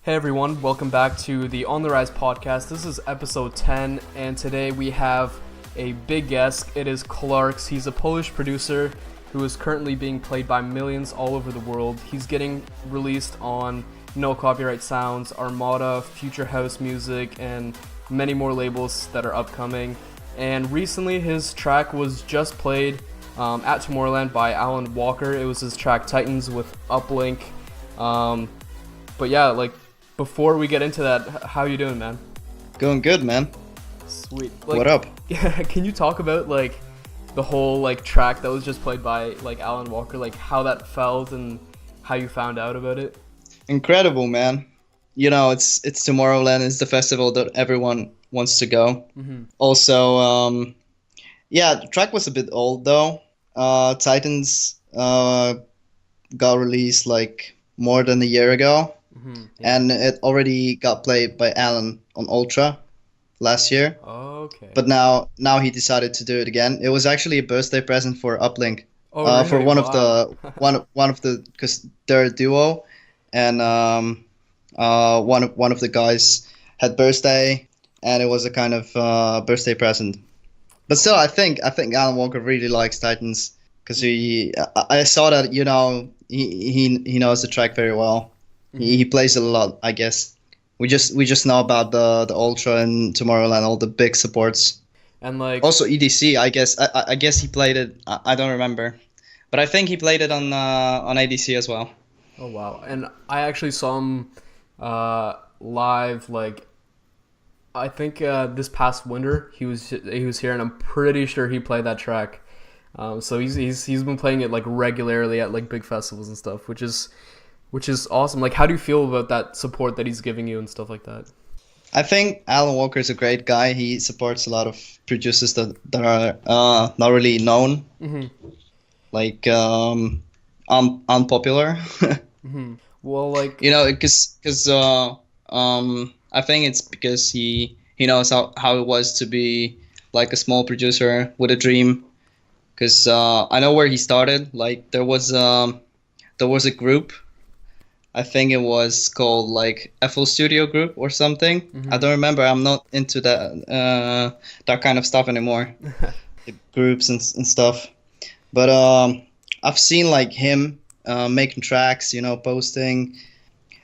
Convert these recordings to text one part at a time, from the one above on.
Hey everyone, welcome back to the On the Rise podcast. This is episode 10, and today we have a big guest. It is Clarx. He's a Polish producer who is currently being played by millions all over the world. He's getting released on No Copyright Sounds, Armada, Future House Music, and many more labels that are upcoming. And recently his track was just played at Tommorowland by Alan Walker. It was his track Titans with Uplink. But yeah, before we get into that, how you doing, man? Going good, man. Sweet. What up? Can you talk about the whole track that was just played by Alan Walker, how that felt and how you found out about it? Incredible, man. You know, it's Tommorowland. It's the festival that everyone wants to go. Mm-hmm. Also, the track was a bit old though. Titans got released more than a year ago. Mm-hmm, yeah. And it already got played by Alan on Ultra last year. Oh, okay. But now he decided to do it again. It was actually a birthday present for Uplink. Oh, really? For one of the because they're a duo, and one of the guys had birthday, and it was a kind of birthday present. But still, I think Alan Walker really likes Titans because I saw that he knows the track very well. He plays it a lot, I guess. We just know about the Ultra and Tomorrowland, all the big supports. And also EDC, I guess. I guess he played it. I don't remember, but I think he played it on ADC as well. Oh wow! And I actually saw him live. I think this past winter he was here, and I'm pretty sure he played that track. So he's been playing it regularly at big festivals and stuff, which is awesome. How do you feel about that support that he's giving you and stuff like that? I think Alan Walker is a great guy. He supports a lot of producers that are not really known, unpopular. Mm-hmm. Well, because I think it's because he knows how it was to be a small producer with a dream. Because I know where he started. There was a group. I think it was called FL Studio Group or something. Mm-hmm. I don't remember. I'm not into that kind of stuff anymore. The groups and stuff. But I've seen him making tracks, posting,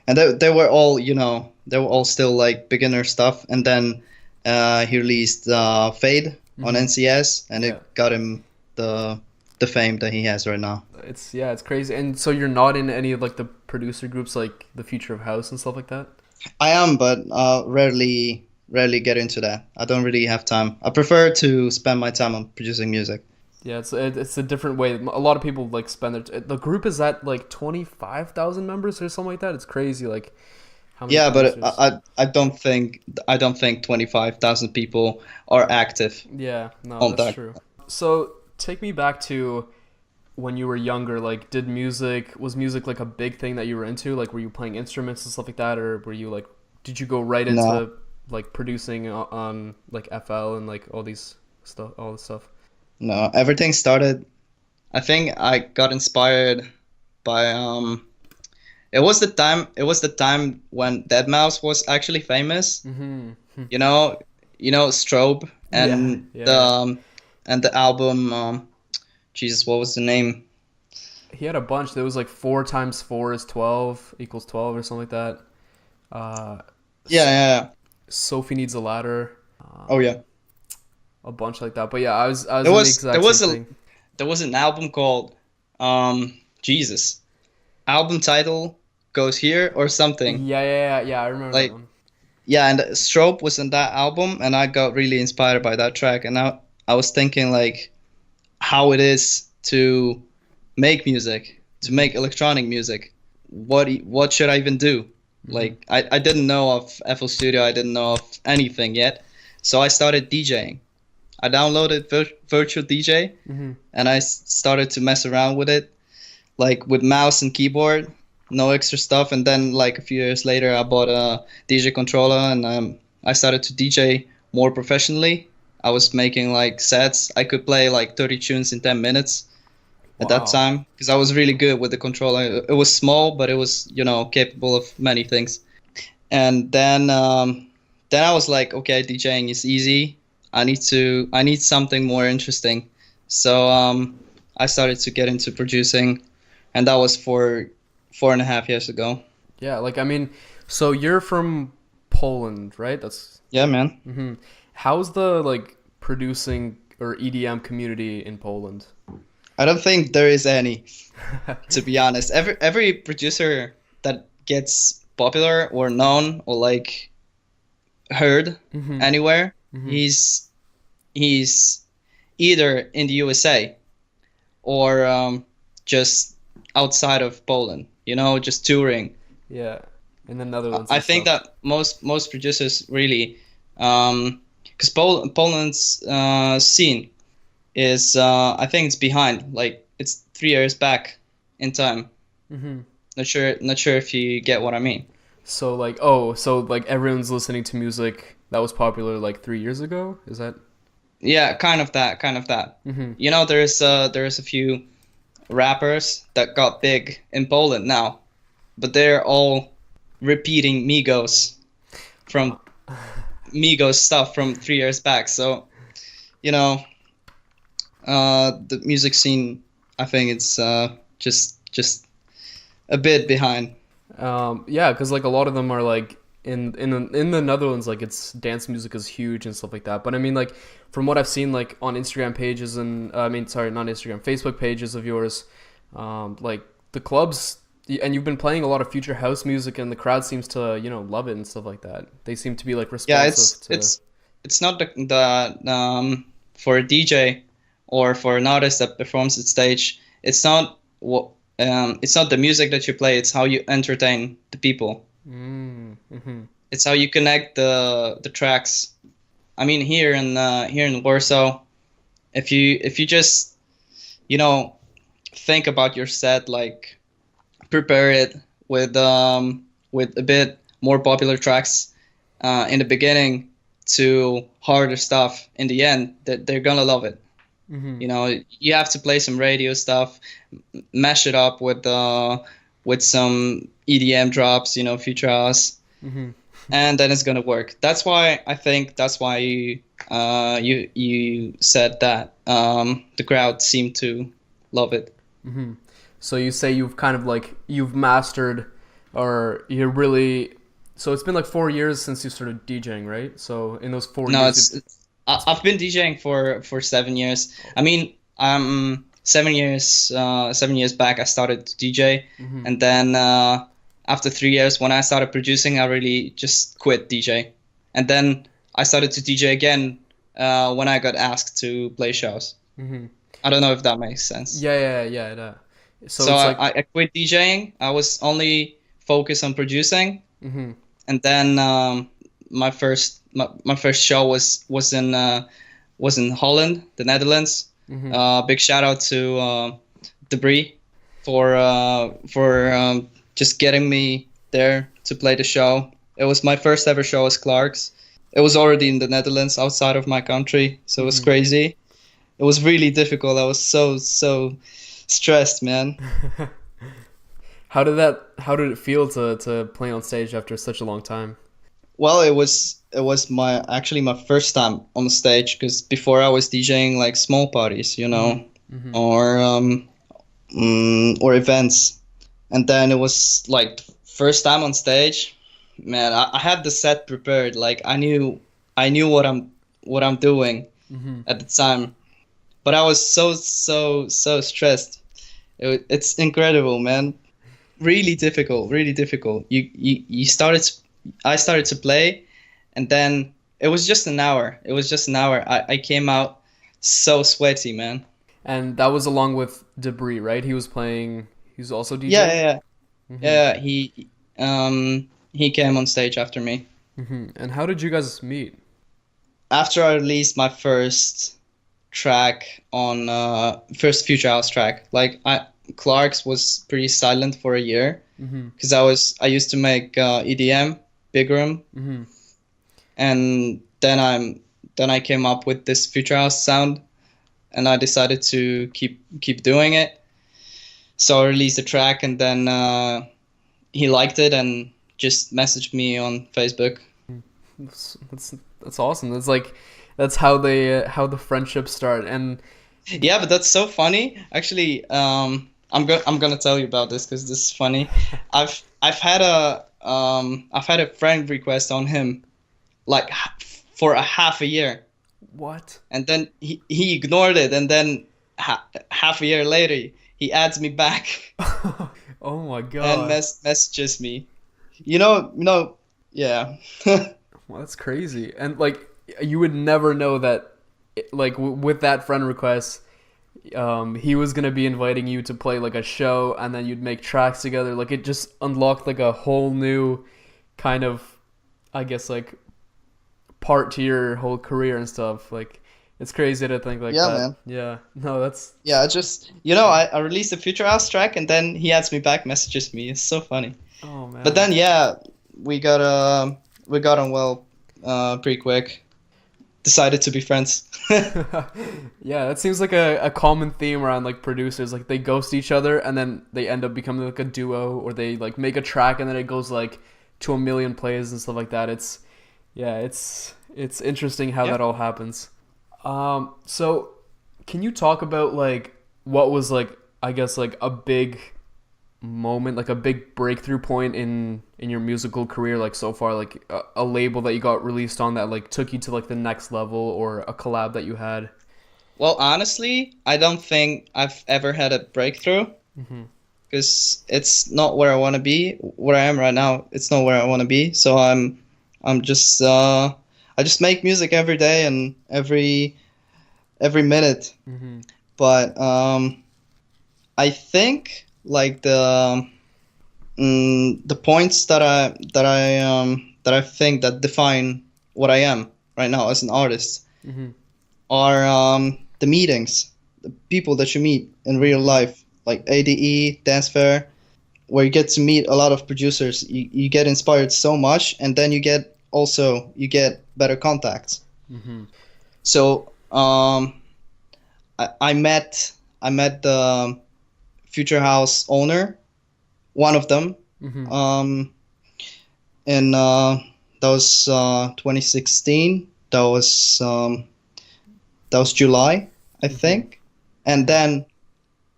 and they were all still beginner stuff. And then he released Fade on NCS, and it got him the fame that he has right now. It's crazy. And so you're not in any of the producer groups like the Future of House and stuff like that? I am, but rarely get into that. I don't really have time. I prefer to spend my time on producing music. Yeah, it's a different way. A lot of people spend the group is at 25,000 members or something like that. It's crazy. How many but I don't think 25,000 people are active. Yeah, no, that's true. So take me back to when you were younger. Was music a big thing that you were into? Were you playing instruments and stuff like that, or were you did you go right into producing on FL and all this stuff? No, everything started. I think I got inspired by It was the time when Deadmau5 was actually famous. Mm-hmm. You know, Strobe and the album. Jesus, what was the name? He had a bunch. There was 4 times 4 is 12 equals 12 or something like that. Yeah. Sophie Needs a Ladder. Oh yeah. A bunch like that. But yeah, I was there was an album called Jesus. Album title goes here or something. Yeah. I remember that one. Yeah, and Strobe was in that album, and I got really inspired by that track. And I was thinking how it is to make music, to make electronic music. What should I even do? I didn't know of FL Studio. I didn't know of anything yet. So I started DJing. I downloaded Virtual DJ, and I started to mess around with it, with mouse and keyboard, no extra stuff. And then a few years later, I bought a DJ controller, and I started to DJ more professionally. I was making sets. I could play 30 tunes in 10 minutes at that time because I was really good with the controller. It was small, but it was capable of many things. And then I was like, okay, DJing is easy. I need something more interesting. So I started to get into producing, and that was for 4.5 years ago. Yeah, like I mean, so you're from Poland, right? That's Yeah, man. how's the like producing or EDM community in Poland? I don't think there is any, to be honest. Every producer that gets popular or known or like heard anywhere, he's either in the USA or just outside of Poland. You know, just touring. Yeah, in the Netherlands I and think stuff. that most producers really, because Poland's scene is I think it's behind, like it's 3 years back in time. Not sure if you get what I mean. So like, oh, so like everyone's listening to music that was popular like 3 years ago? Is that? Yeah, kind of that. You know, there's a few rappers that got big in Poland now, but they're all repeating from Migos stuff from 3 years back. So, you know, the music scene, I think it's just a bit behind. Yeah, because like a lot of them are like in the Netherlands, like it's dance music is huge and stuff like that. But I mean, like from what I've seen, like on Instagram pages and I mean, sorry, not Instagram, Facebook pages of yours, like the clubs, and you've been playing a lot of future house music, and the crowd seems to love it and stuff like that. They seem to be like Yeah, responsive to. it's not the for a DJ or for an artist that performs at stage. It's not what it's not the music that you play. It's how you entertain the people. It's how you connect the tracks. I mean, here in Warsaw, if you just think about your set, like prepare it with a bit more popular tracks in the beginning to harder stuff in the end, that they're gonna love it. You know, you have to play some radio stuff, mash it up with some EDM drops, you know, future house, and then it's gonna work. That's why you said that the crowd seemed to love it. So you say you've kind of like you've mastered, or you're really. So it's been like 4 years since you started DJing, right? So in those four No, years, I've been DJing for 7 years. I mean, 7 years back I started to DJ, and then after 3 years when I started producing, I really just quit DJ, and then I started to DJ again when I got asked to play shows. I don't know if that makes sense. yeah. So So it's like. I quit DJing. I was only focused on producing, and then my first show was in Holland, the Netherlands. Big shout out to Debris for just getting me there to play the show. It was my first ever show as Clarx. It was already in the Netherlands, outside of my country, so it was crazy. It was really difficult. I was so stressed, man. How did it feel to play on stage after such a long time? Well, it was my first time on stage, because before I was DJing like small parties, you know, or events, and then it was like first time on stage. Man, I had the set prepared. Like I knew what I'm doing at the time, but I was so stressed. It's incredible, man. Really difficult, really difficult. I started to play, and then it was just an hour. I came out so sweaty, man. And that was along with Debris, right? He was playing. He was also Yeah, DJing. yeah, yeah. He came on stage after me. And how did you guys meet? After I released my first track on first Future House track, like Clark's was pretty silent for a year, because I used to make EDM, big room, and then I came up with this Future House sound, and I decided to keep doing it. So I released the track, and then he liked it and just messaged me on Facebook. That's awesome. That's how how the friendships start. And Yeah, but that's so funny. Actually, I'm gonna tell you about this because this is funny. I've had a friend request on him like for a half a year, what? and then he ignored it, and then half a year later he adds me back Oh my and god. messages me. Yeah. Well, that's crazy. And like you would never know that like with that friend request he was gonna be inviting you to play like a show, and then you'd make tracks together. Like it just unlocked like a whole new kind of, I guess, like part to your whole career and stuff. Like it's crazy to think like Yeah, that. man. Yeah, no, that's Yeah, I just I released a Future House track and then he adds me back, messages me. It's so funny. oh But man. then yeah, we got on well pretty quick. Decided to be friends. Yeah, that seems like a common theme around like producers. Like they ghost each other and then they end up becoming like a duo, or they like make a track and then it goes like to a million plays and stuff like that. It's yeah, it's interesting how Yeah. that all happens. So can you talk about like what was like, I guess, like a big moment, like a big breakthrough point in your musical career, like so far, like a label that you got released on that like took you to like the next level, or a collab that you had? Well, honestly, I don't think I've ever had a breakthrough Mm-hmm. because it's not where I want to be. Where I am right now, it's not where I want to be. So I'm just I just make music every day and every minute. Mm-hmm. But I think like the points that I think that define what I am right now as an artist Mm-hmm. are the meetings, the people that you meet in real life, like ADE, Dance Fair, where you get to meet a lot of producers. You get inspired so much, and then you get better contacts. Mm-hmm. So I met the Future House owner, one of them, Mm-hmm. um, in that was 2016. That was July, I Mm-hmm. think, and then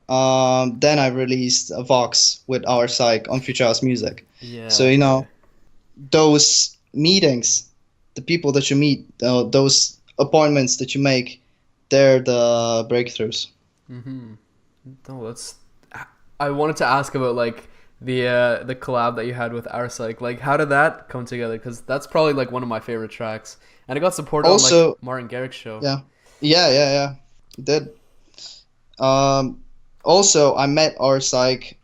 I released a Vox with our psych on Future House Music. So Yeah, yeah. those meetings, the people that you meet, those appointments that you make, they're the breakthroughs. Mm-hmm. No, that's. I wanted to ask about like the collab that you had with our psych. Like, how did that come together? Because that's probably like one of my favorite tracks, and it got supported on like Also, Martin Garrix's show. yeah, yeah, it did. Um, Also, I met our psych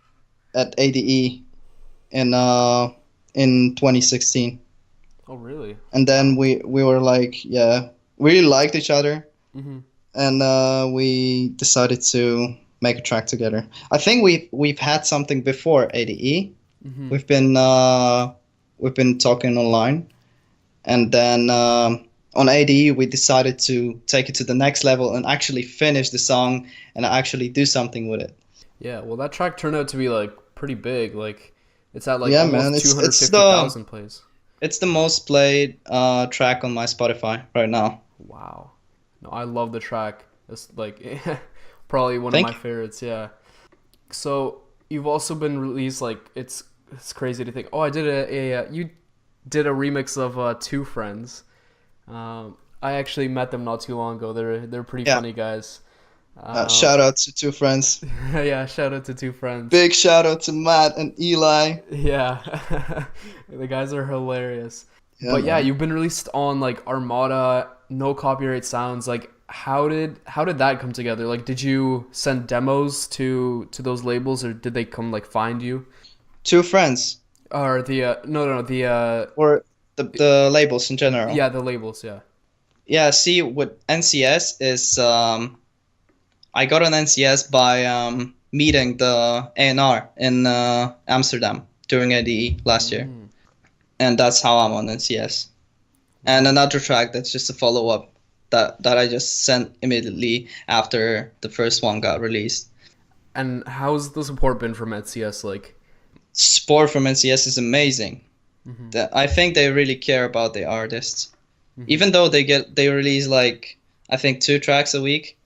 at ADE in 2016, Oh, really? and then Wow. we were like, yeah, we really liked each other, Mm-hmm. and we decided to make a track together. I think we've had something before ADE. Mm-hmm. We've been talking online, and then on ADE we decided to take it to the next level and actually finish the song and actually do something with it. Yeah. Well, that track turned out to be like pretty big. Like, it's at like Yeah, man, almost two hundred it's fifty thousand plays. the most played track on my Spotify right now. Wow. No, I love the track. It's like probably one of my Thank you. favorites. Yeah. So you've also been released, like it's crazy to think. Oh, I did you did a remix of Two Friends. I actually met them not too long ago. They're pretty Yeah. funny guys. Um, Shout out to two friends. yeah, shout out to Two Friends. Big shout out to Matt and Eli. Yeah, the guys are hilarious. Yeah, But yeah, man. you've been released on like Armada, No Copyright Sounds. Like, how did that come together? Like, did you send demos to those labels, or did they come like find you? Two friends, Or the no, the or the labels in general. yeah, the labels, yeah. Yeah, see, with NCS is I got an NCS by meeting the A&R in Amsterdam during ADE last year, Mm. and that's how I'm on NCS. And another track that's just a follow up that I just sent immediately after the first one got released. And how's the support been from NCS? Like, Support from NCS is amazing. I think they really care about the artists, Mm-hmm. even though they release like I think 2 tracks a week,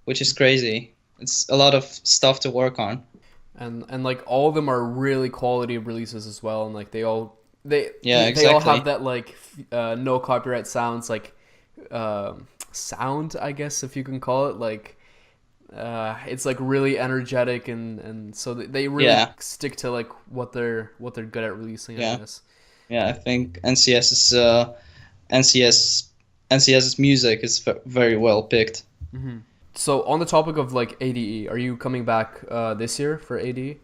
which is crazy. It's a lot of stuff to work on. And like all of them are really quality releases as well, and like Yeah, they all have exactly. that like no copyright sounds like sound, I guess, if you can call it, like it's like really energetic, and so they really Yeah, stick to like what they're good at releasing, I yeah, guess. yeah. I think NCS NCS's music is very well picked. So on the topic of like ADE, are you coming back this year for ADE?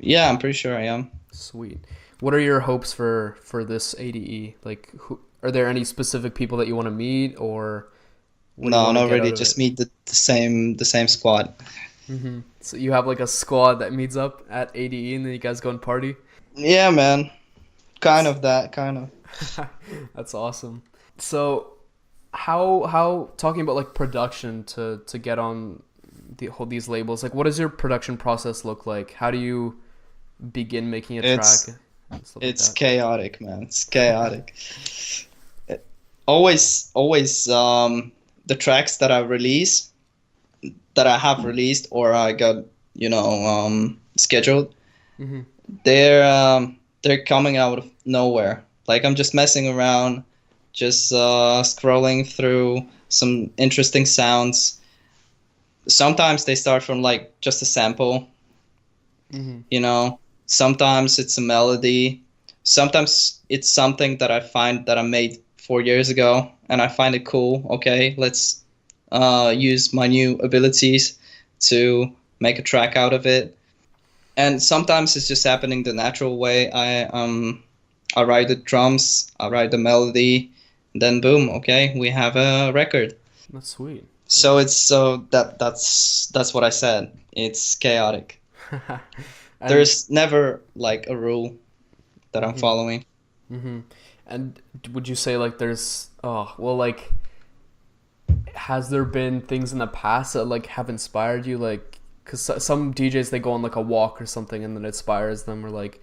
Yeah, I'm pretty sure I am. Sweet. What are your hopes for this ADE? Like, are there any specific people that you want to meet, or what do you No, want to not get really. out of Just it? meet the same squad. So you have like a squad that meets up at ADE, and then you guys go and party. Yeah, man. Kind That's of that, kind of. that's awesome. So how talking about like production to get on these labels, like what does your production process look like? How do you begin making a track It's and stuff like it's that? chaotic, man. It's chaotic. Always, the tracks that I have released or I got, scheduled, Mm-hmm. they're coming out of nowhere. Like I'm just messing around, just scrolling through some interesting sounds. Sometimes they start from like just a sample, Mm-hmm. you know. Sometimes it's a melody. Sometimes it's something that I find that I made 4 years ago, and I find it cool. Okay, let's use my new abilities to make a track out of it. And sometimes it's just happening the natural way. I write the drums, I write the melody, then boom, okay, we have a record. That's sweet. So it's so that's what I said. It's chaotic. Yeah. And There's never like a rule that I'm hmm following. hmm and would you say like there's like has there been things in the past that like have inspired you, like because some DJs they go on like a walk or something and then it inspires them, or like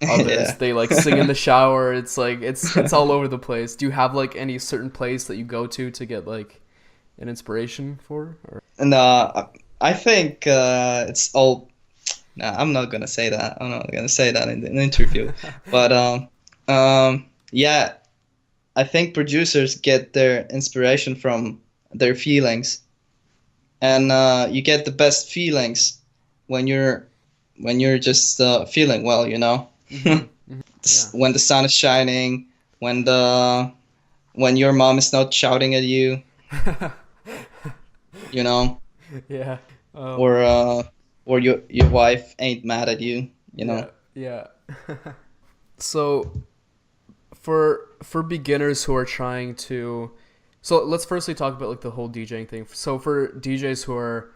others Yeah. they like sing in the shower. It's like it's all over the place. Do you have like any certain place that you go to get like an inspiration for, or And I think it's all. Nah, I'm not gonna say that. I'm not gonna say that in an interview. But yeah, I think producers get their inspiration from their feelings, and you get the best feelings when you're just feeling well. hmm yeah. When the sun is shining, when your mom is not shouting at you, you know, Yeah. or your wife ain't mad at you, you Yeah, know. yeah. So for beginners who are trying to, so let's firstly talk about like the whole DJing thing. So for DJs who are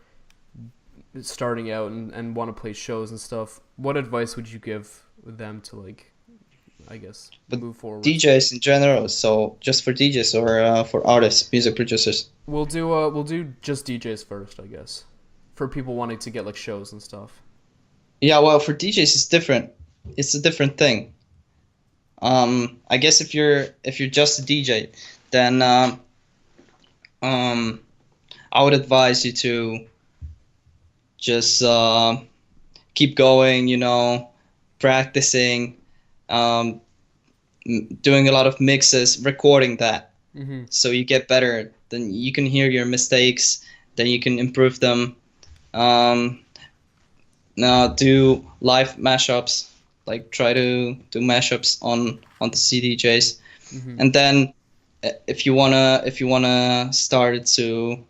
starting out and want to play shows and stuff, what advice would you give them to like, I guess, But move forward? DJs in general, so just for DJs or for artists, music producers. We'll do just DJs first, I guess. For people wanting to get like shows and stuff. Yeah, well, for DJs it's different. It's a different thing. I guess if you're just a DJ, then um, I would advise you to just keep going. Practicing, um, doing a lot of mixes, recording that, Mm-hmm. so you get better. Then you can hear your mistakes. Then you can improve them. Um, Now do live mashups, like try to do mashups on the CDJs, Mm-hmm. and then if you wanna start to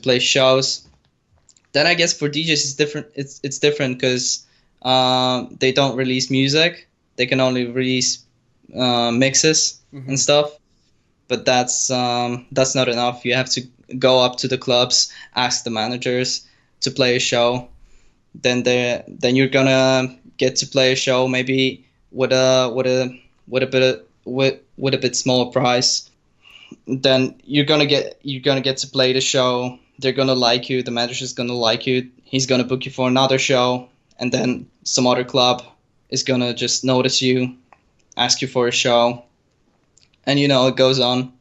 play shows, then I guess for DJs it's different. It's different because they don't release music. They can only release mixes Mm-hmm. and stuff. But that's not enough. You have to go up to the clubs, ask the managers to play a show. Then you're gonna get to play a show maybe with a bit smaller price. Then you're gonna get to play the show. They're gonna like you. The manager's gonna like you. He's gonna book you for another show, and then some other club is gonna just notice you, ask you for a show, and it goes on.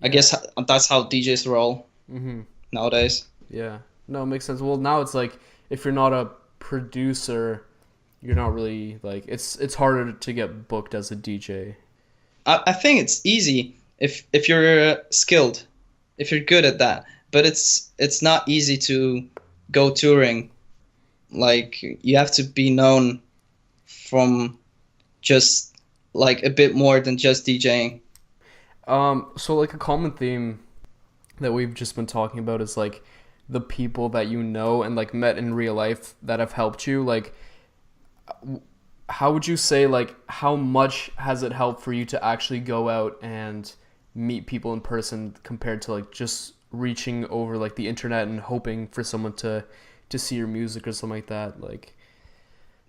I Yeah. guess that's how DJs roll Mhm. nowadays. Yeah. No, it makes sense. Well, now it's like if you're not a producer, you're not really like it's harder to get booked as a DJ. I think it's easy if you're skilled, if you're good at that, but it's not easy to go touring. Like you have to be known from just like a bit more than just DJing. So like a common theme that we've just been talking about is like the people that you know and like met in real life that have helped you. Like, how would you say like how much has it helped for you to actually go out and meet people in person compared to like just reaching over like the internet and hoping for someone to see your music or something like that? Like,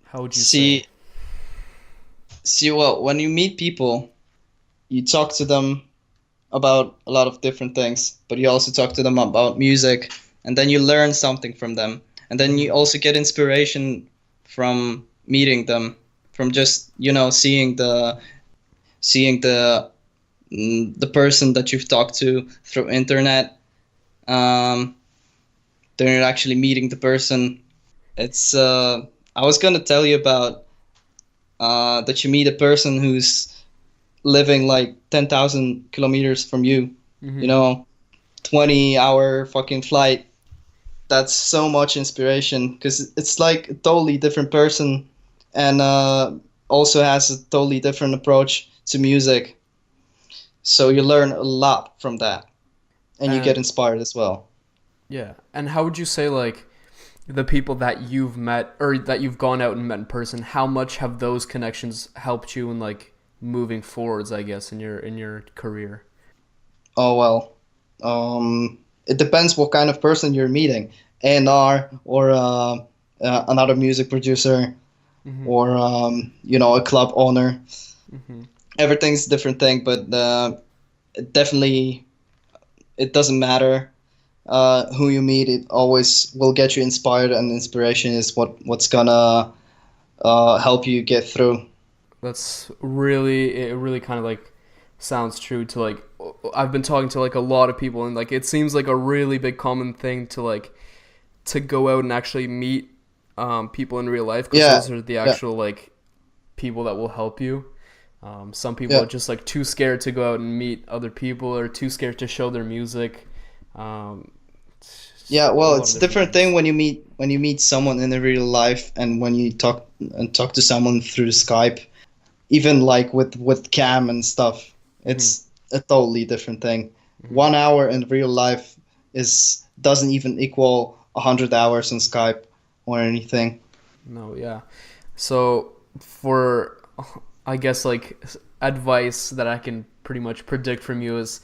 how would you say? See, well, when you meet people, you talk to them about a lot of different things, but you also talk to them about music, and then you learn something from them, and then you Mhm. also get inspiration from meeting them, from just seeing the person that you've talked to through internet. Um, then you're actually meeting the person. It's I was gonna tell you about that you meet a person who's living like 10,000 kilometers from you, you Mhm. know, 20-hour fucking flight. That's so much inspiration because it's like a totally different person, and also has a totally different approach to music. So you learn a lot from that, and you get And inspired as well. yeah. And how would you say like the people that you've met or that you've gone out and met in person, how much have those connections helped you in like moving forwards, I guess, in your career? Oh well, it depends what kind of person you're meeting, A&R or another music producer Mhm. or a club owner. Mhm. Everything's a different thing, but definitely it doesn't matter who you meet. It always will get you inspired, and inspiration is what's gonna help you get through. That's really it really kind of like sounds true to like I've been talking to like a lot of people and like it seems like a really big common thing to like to go out and actually meet people in real life because Yeah, those are the yeah, actual like people that will help you. Some people yeah, are just like too scared to go out and meet other people or too scared to show their music. It's just yeah. a Well, lot of it's a different different thing things. when you meet someone in the real life, and when you talk to someone through Skype, even like with cam and stuff. Hmm. It's a totally different thing. Hmm. 1 hour in real life is doesn't even equal 100 hours on Skype or anything. No, yeah. So for I guess like advice that I can pretty much predict from you is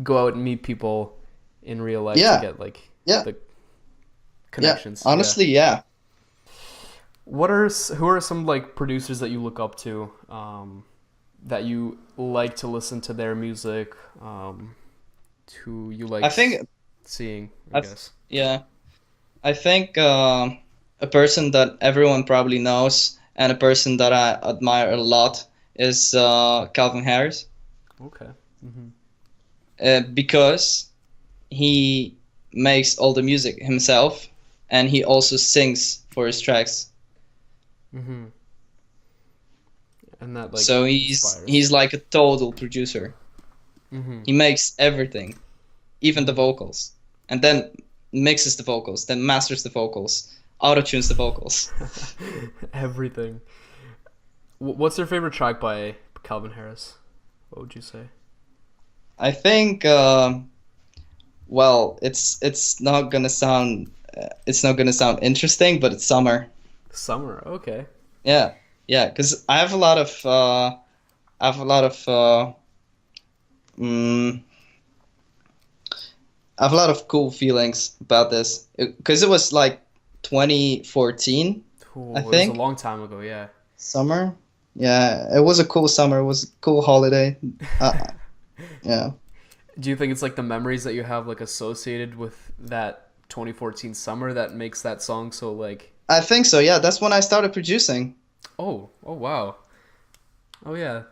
go out and meet people in real life to Yeah, get like yeah, the yeah. connections. Yeah. Honestly, yeah. Who are some like producers that you look up to, that you like to listen to their music, who you like I think seeing, I I guess. yeah. I think a person that everyone probably knows and a person that I admire a lot is Calvin Harris, Okay. Hmm. because he makes all the music himself, and he also sings for his tracks. Hmm. And that like So he's inspires. like a total producer. Hmm. He makes everything, even the Hmm. vocals, and then mixes the vocals, then masters the vocals, auto tunes the vocals. Everything. What's your favorite track by Calvin Harris? What would you say? I think well, it's not gonna sound interesting, but it's summer. Summer. Okay. Yeah, yeah, because I have a lot of mm, I have a lot of cool feelings about this because it was like 2014, I Ooh, it was a think, long time ago. Yeah. summer. Yeah, it was a cool summer. It was a cool holiday. Yeah, Do you think it's like the memories that you have like associated with that 2014 summer that makes that song so like I think so. Yeah, that's when I started producing. oh wow. Oh yeah,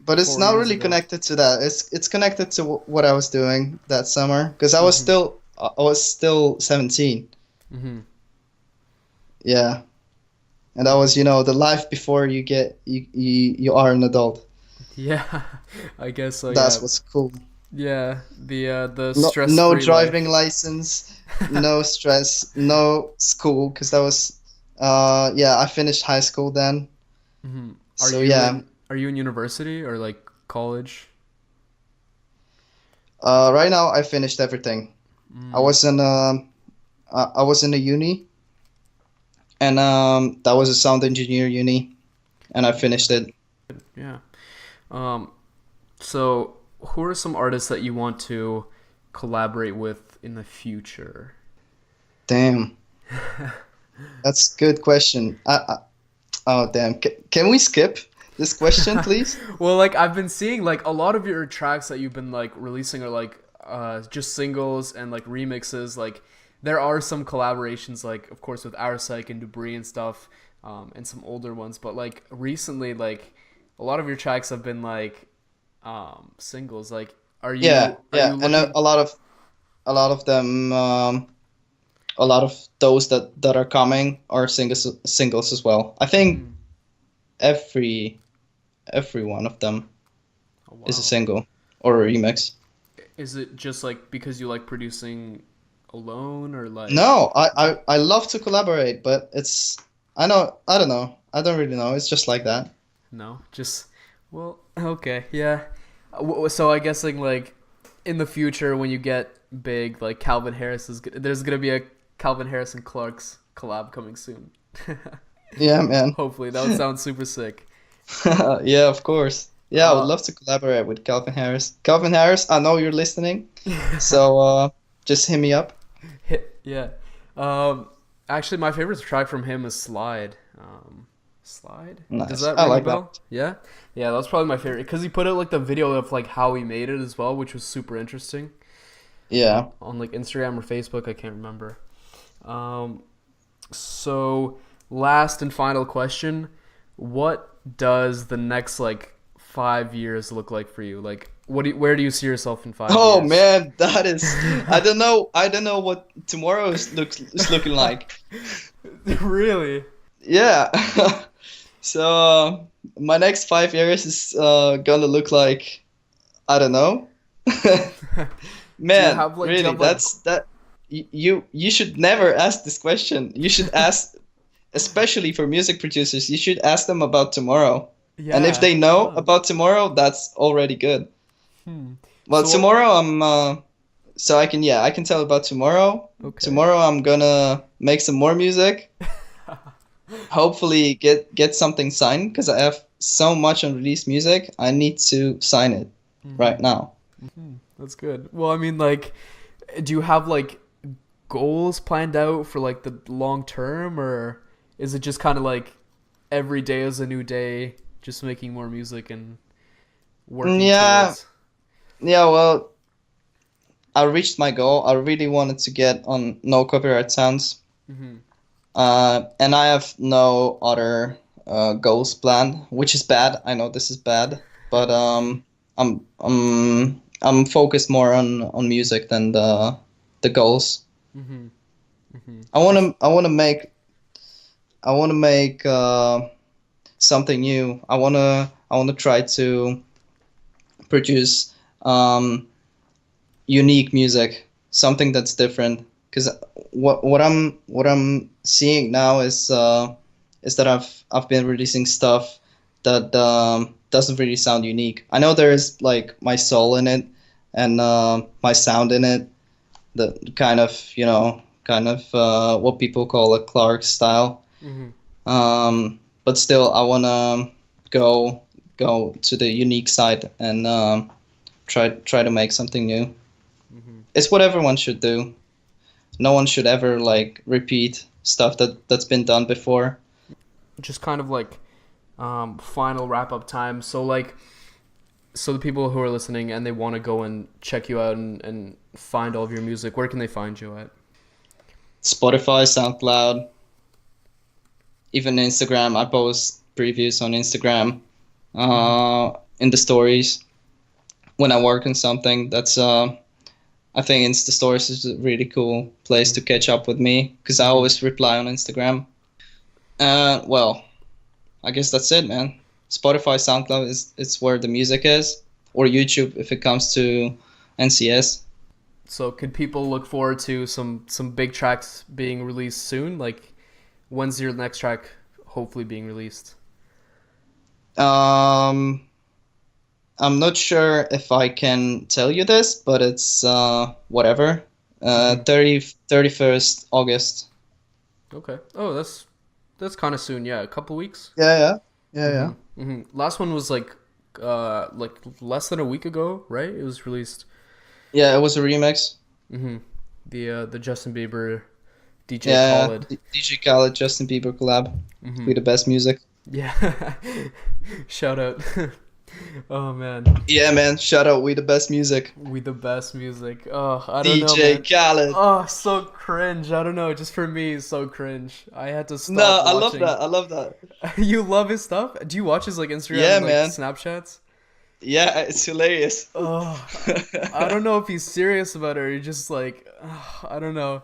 But it's 4 not years really ago. connected to that. It's connected to what I was doing that summer because Mhm. I was still 17. Mhm. Yeah, and that was Mhm. the life before you are an adult. Yeah, I guess so. That's Yeah, what's cool. yeah. The No stress-free driving life. license, no stress, no school because that was yeah, I finished high school then. Hmm. So yeah, Are you in university or like college? right now I finished everything. I Mm, was in I was in a uni and that was a sound engineer uni and I finished it. yeah. Um, so who are some artists that you want to collaborate with in the future? Damn, that's a good question. Oh damn, can we skip this question please? Well, like I've been seeing like a lot of your tracks that you've been like releasing are like just singles and like remixes. Like there are some collaborations, like of course with Our Psych and Debris and stuff, and some older ones. But like recently, like a lot of your tracks have been like singles. Like Yeah, are yeah, you and looking? a lot of them, a lot of those that are coming are singles as well. I think Mhm. every every one of them Oh is a wow. single or a remix. Is it just like because you like producing alone or like No, I love to collaborate, but it's I don't know. I don't really know. It's just like that. no? Just well, okay, yeah. So I guessing like in the future when you get big, like Calvin Harris there's gonna be a Calvin Harris and Clark's collab coming soon. Yeah, man. Hopefully, that would sound super sick. Yeah, of course. Yeah, I would Uh, love to collaborate with Calvin Harris. Calvin Harris, I know you're listening, so just hit me up. yeah. Um, actually, my favorite track from him is Slide. Slide? Does Nice. that I ring a like that. bell? Yeah? Yeah, that's probably my favorite. Because he put out like the video of like how he made it as well, which was super interesting. Yeah. On like Instagram or Facebook, I can't remember. Um, so, last and final question. What does the next like 5 years look like for you? Like, where do you see yourself in five Oh years? man, that is I don't know. I don't know what tomorrow is looking like. Really? Yeah. So my next 5 years is gonna look like I don't know. Man, Do you really, have like that's that. You should never ask this question. You should ask, especially for music producers. You should ask them about tomorrow, and if yeah. they know Oh. about tomorrow, that's already good. Hmm. Well, So tomorrow I'm so I can, yeah, I can tell about tomorrow. okay. Tomorrow I'm gonna make some more music. Hopefully get something signed because I have so much unreleased music. I need to sign it right Hmm. now. Hmm. That's good. Well, I mean, like, do you have like goals planned out for like the long term, or is it just kind of like every day is a new day, just making more music and working Yeah, towards? yeah. Well, I reached my goal. I really wanted to get on no copyright sounds, Hmm. and I have no other goals planned, which is bad. I know this is bad, but I'm focused more on music than the goals. Hmm. Hmm. Just I wanna make something new. I wanna try to produce unique music, something that's different. Because what I'm seeing now is that I've been releasing stuff that doesn't really sound unique. I know there's like my soul in it and my sound in it, the kind of kind of what people call a Clark style. hmm. But still, I wanna go go to the unique side and try to make something new. Hmm. It's what everyone should do. No one should ever like repeat stuff that's been done before. Just kind of like final wrap up time. So like so the people who are listening and they want to go and check you out and find all of your music, where can they find you at? Spotify, SoundCloud, even Instagram. I post previews on Instagram. in the stories when I work on something. That's I think Insta stories is a really cool place to catch up with me because I always reply on Instagram. Well, I guess that's it, man. Spotify, SoundCloud is it's where the music is, or YouTube if it comes to NCS. So could people look forward to some big tracks being released soon? Like, when's your next track hopefully being released? Um, I'm not sure if I can tell you this, but it's whatever. 31st August. Okay. Oh, that's kind of soon. Yeah, a couple weeks. Yeah. Last one was like less than a week ago, right? It was released. Yeah, it was a remix. The Justin Bieber DJ Yeah, Khalid. DJ Khalid, Justin Bieber collab. We the best music. Yeah. Shout out. Oh man. Yeah, man. Shout out, we the best music. We the best music. Oh, I don't know, DJ man. Khaled. Oh, so cringe. I don't know. Just for me, it's so cringe. I had to stop No, I love watching. that. I love that. You love his stuff? Do you watch his like Instagram Yeah, and like man. Snapchats? Yeah, it's hilarious. Oh, I don't know if he's serious about it or he's just like, I don't know.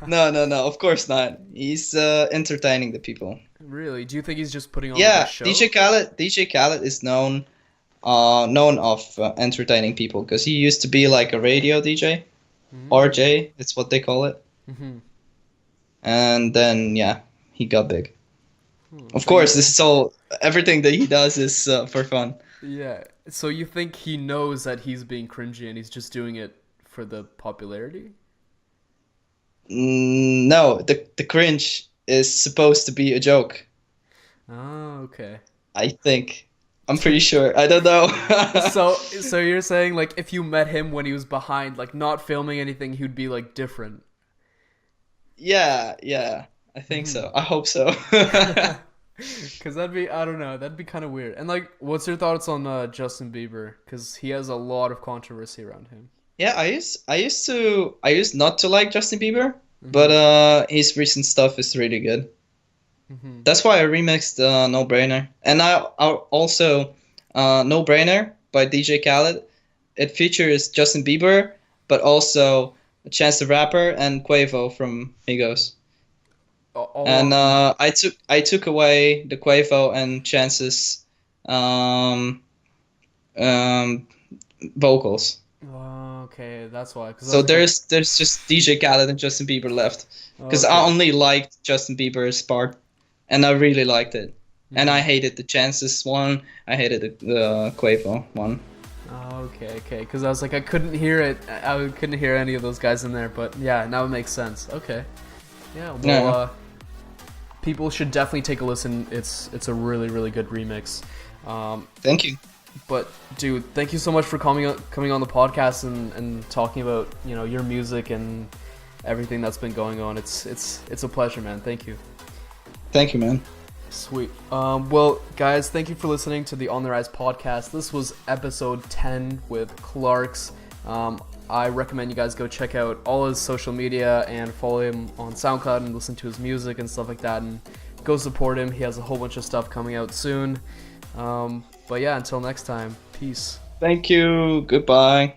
No. Of course not. He's entertaining the people. Really? Do you think he's just putting on Yeah, like a show? DJ Khaled is known of entertaining people because he used to be like a radio DJ, RJ. It's what they call it. And then yeah, he got big. Of course, this is all. Everything that he does is for fun. Yeah. So you think he knows that he's being cringy and he's just doing it for the popularity? No, the cringe is supposed to be a joke. Oh, okay. I think. I'm pretty sure. I don't know. So you're saying like if you met him when he was behind, like not filming anything, he'd be like different. Yeah. I think so. I hope so. Cause I don't know, that'd be kind of weird. And like, what's your thoughts on Justin Bieber? Cause he has a lot of controversy around him. Yeah, I used not to like Justin Bieber, but his recent stuff is really good. That's why I remixed No Brainer. And I also No Brainer by DJ Khaled. It features Justin Bieber, but also Chance the Rapper and Quavo from Migos. And I took away the Quavo and Chance's vocals. Oh, okay, that's why. So there's just DJ Khaled and Justin Bieber left because I only liked Justin Bieber's part, and I really liked it. And I hated the Chances one. I hated the Quavo one. Oh, okay. Because I was like, I couldn't hear it. I couldn't hear any of those guys in there. But yeah, now it makes sense. Okay. Yeah. Well, people should definitely take a listen. It's a really really good remix. Thank you. But dude, thank you so much for coming on the podcast and talking about your music and everything that's been going on. It's a pleasure, man. Thank you. Thank you, man. Sweet. Well, guys, thank you for listening to the On the Rise podcast. This was episode 10 with Clarx. I recommend you guys go check out all his social media and follow him on SoundCloud and listen to his music and stuff like that. And go support him. He has a whole bunch of stuff coming out soon. But yeah, until next time, peace. Thank you. Goodbye.